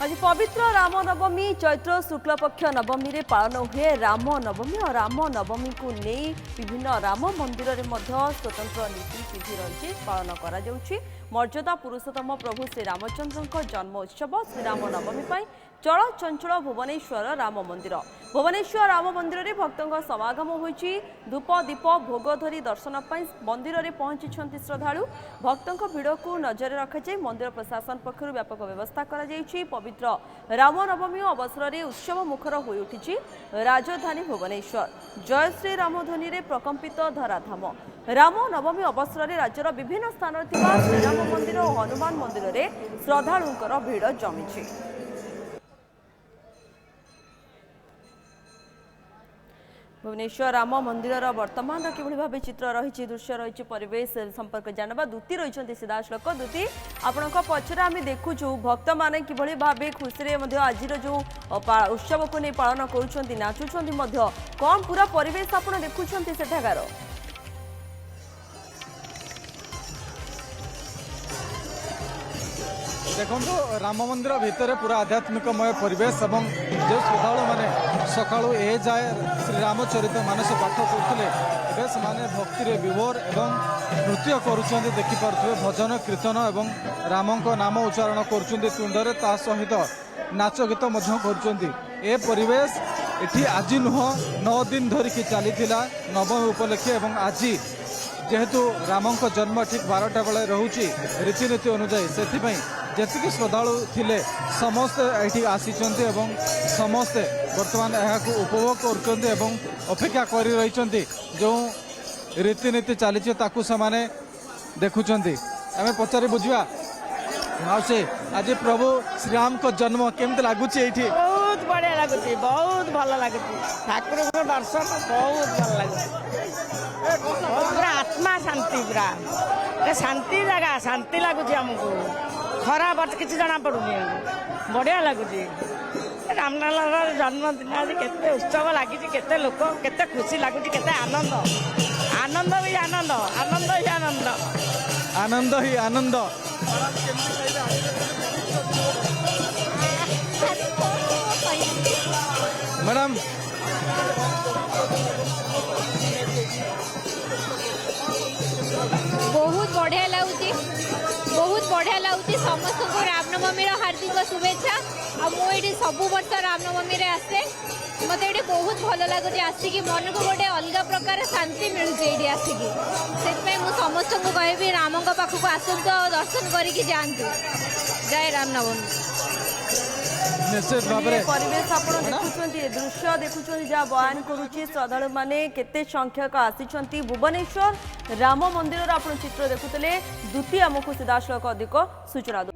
आज पवित्र राम नवमी चैत्र शुक्ल पक्ष नवमी रे पालन हुए राम नवमी और राम नवमी को नहीं विभिन्न राम मंदिर रे स्वतंत्र नीति विधि रही पालन कर मर्यादा पुरुषोत्तम प्रभु श्री रामचंद्र जन्म उत्सव श्रीराम नवमी चल चंचल भुवनेश्वर राम मंदिर भुवनेश्वर राम मंदिर रे भक्तों समागम होइछि धूप दीप भोग धरी दर्शन मंदिर रे पहुंची श्रद्धालु भक्तों भिड़ को नजर रखाई मंदिर प्रशासन पक्षर व्यापक व्यवस्था करा जाइछि। पवित्र राम नवमी अवसर में उत्सव मुखर हो उठी राजधानी भुवनेश्वर जय श्री राम ध्वनि रे प्रकंपित धराधाम राम नवमी अवसर में राज्यर विभिन्न स्थान श्रीराम मंदिर और हनुमान मंदिर रे श्रद्धालुंकर भिड़ जमी। भुवनेश्वर राम मंदिर वर्तमान किभली भाव चित्र रही दृश्य रही परिवेश संपर्क जानवा दूती रही सीधासख दूती आपण पचर आम देखुचु भक्त मैंने किभली भाव खुशी आज जो उत्सव को नहीं पालन कर नाचुंट कौन पूरा परिवेश आप देखुं सेठाकार देखो राम मंदिर भितर पूरा आध्यात्मिकमय परिवेश एवं जो श्रद्धालु मैंने सका ए जाए श्री रामचरित मानस पाठ करते से भक्ति विभोर एवं नृत्य करुँच देखिपे भजन कीर्तन एवं राम नाम उच्चारण करुँच ता सहित नाच गीत कर परिवेश ये आज नुह 9 दिन धरिकी चली नवमी उपलक्षे एवं आज जेहेतु राम जन्म ठीक 12टा बेले रोचे रीतिनीति अनुजाई से जी श्रद्धालु थिले समस्ते ये आसी समस्ते बर्तमान यहाँ उपभोग कर अपेक्षा कर रही जो रीतिनीति चली से देखुं आम पचारि बुझा माउसी आज प्रभु श्रीराम को जन्म केमती लगुच बहुत बढ़िया लगुच बहुत भल लगुच ठाकुर को दर्शन बहुत भल लगुच पूरा आत्मा शांति पूरा शांति जगह शांति लगुच आमको खरा बट किसी जना पड़ुनि बढ़िया लगुच रामलाल जन्मदिन आज केते उत्सव लगी केते लोक केते खुशी लगुच केते आनंद आनंद भी आनंद आनंद ही आनंद आनंद ही आनंद मैडम बहुत बढ़िया लगुच समस्त को रामनवमी हार्दिक शुभेच्छा मुझे सबु वर्ष रामनवमी आसे मत ये बहुत भल लगुच आसिक मन को गोटे अलग प्रकार शांति मिलूँ ये आसिक से समस्त को कहि राम पाखक आसतु दर्शन करके जातु जय रामनवमी निश्चित भाव परिवेश आप दृश्य देखुं जहाँ बयान करुच्ची श्रद्धालु मैंने केते संख्यक आसी भुवनेश्वर राम मंदिर आप चित्र देखुले द्वितीय आमको सीधासख अधिक सूचना।